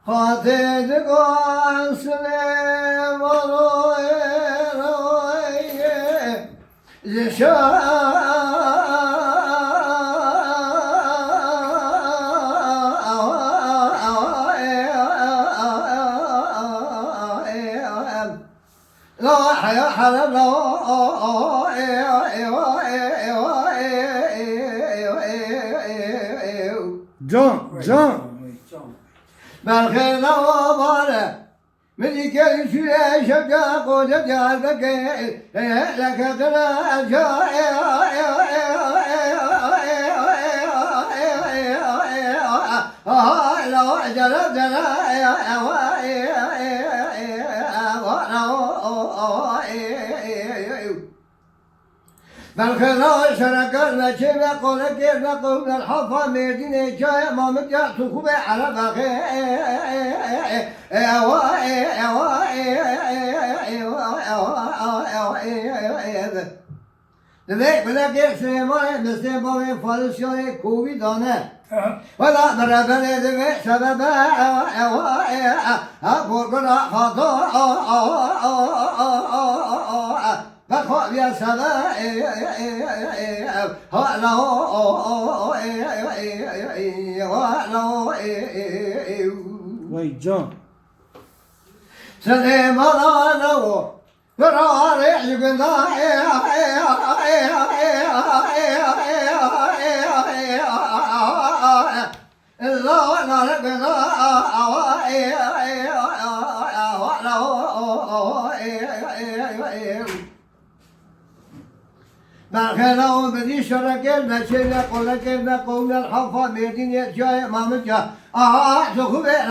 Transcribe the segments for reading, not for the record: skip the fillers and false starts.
خاطر قاسم وروي لا حيا حرم جان بالخير نواباره من كل شيء شجع قوت جالبك لك تراجع لا جرى بالخير شرك المشي وقولك يقول الحفا مدينة جاي ما مجا تخوب على بخير لذلك بلقي سليمان بسيبوي فارسيوي كوبي دانه ولا برابر ذي سبب بورقنا خطا بخوف يا سلام وای جان سلام الله فراري يقول بالخير بدي شرك المشي يقول لك قوم الحفا مدينة جاي ما مجا تخبئ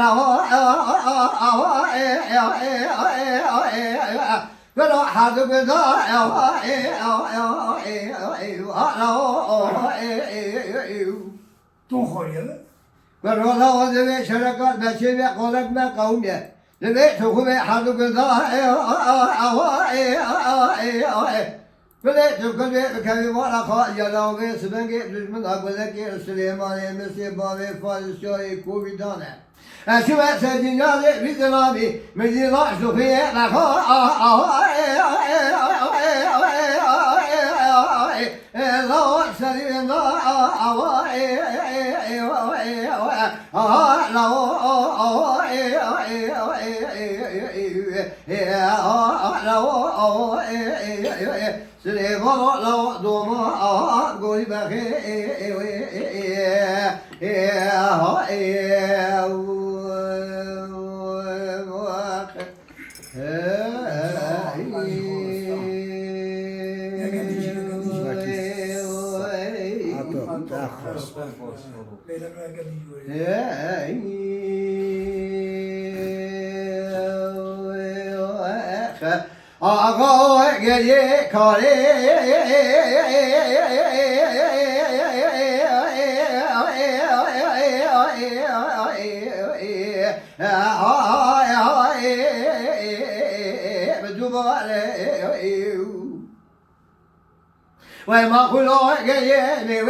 فلو حد بدا فلو لو ذي شركات مشي يقول لك قوم لبيت تخبئ حد بدا فليت كل بيت كم ولا خايا لو بيس بنجي من أقول لك سليمان مسي بابي فارسيوي كوبي دانا شو سجنالي بزلامي مدينة سوفيا لخا لو سليم سليمان لو دوما قولي بخير آقا گریه کاره وما خلوا جيني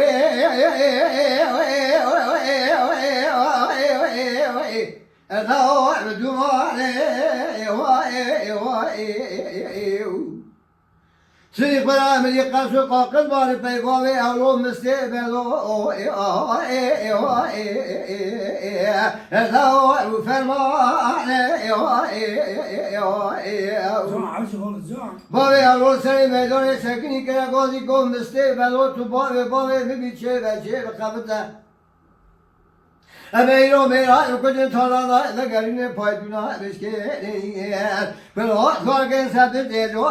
أنا سيق بلا من يقص قاقل بار بيقوي أولو مستقبلو لو فرمان بابي أولو سري ميدوني سكني كلا قوزي قوم مستقبلو تو بابي ببيتشي بچي بخبطه أميرو ميرا كنت طالع إذا قرينا بايدنا بسكين بلو خارجين سبت ديرو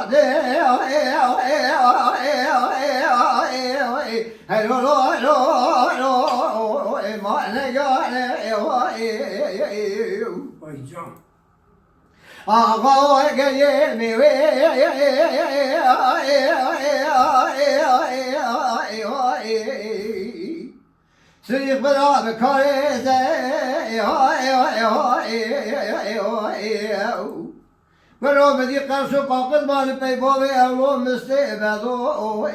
هلو ما نجار آقا گریه میوه سيق بلا بكاريزة ولو بدي قرصو قاقد مالي بيبوي أولو مستقبلو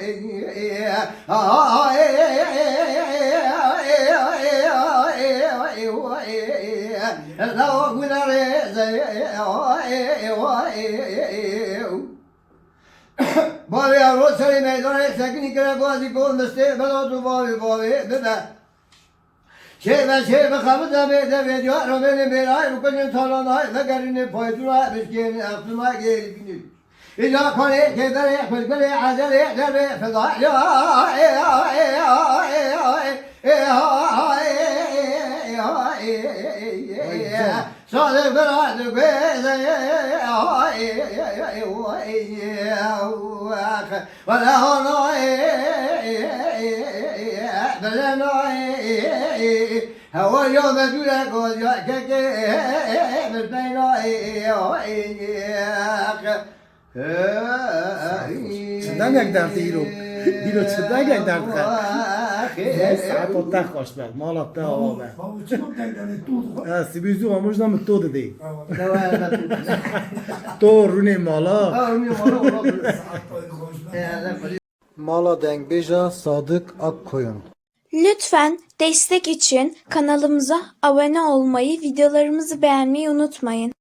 لا وناري زي بابي أروح سري ميدان سكني كلا قاضي كون مستقبل أطلب بابي ببا شيء خبز دبي جوار من بيراي وكل ثالون هاي فكرني فايتولا بسكين أصلا غير بني إذا كله كذا كذا عزله درب فضاء صادق براد ولا هو هو يوم دولك وجاك چندان یک درد ایرو چندان یک درد خواهد ساعت و تخ خوش بر مالا تا آوا بر سیبیزو آموز نام تو دادی تو رونه مالا مالا دنگ بیجا Sadık Akkoyun. Lütfen destek için kanalımıza abone olmayı, videolarımızı beğenmeyi unutmayın.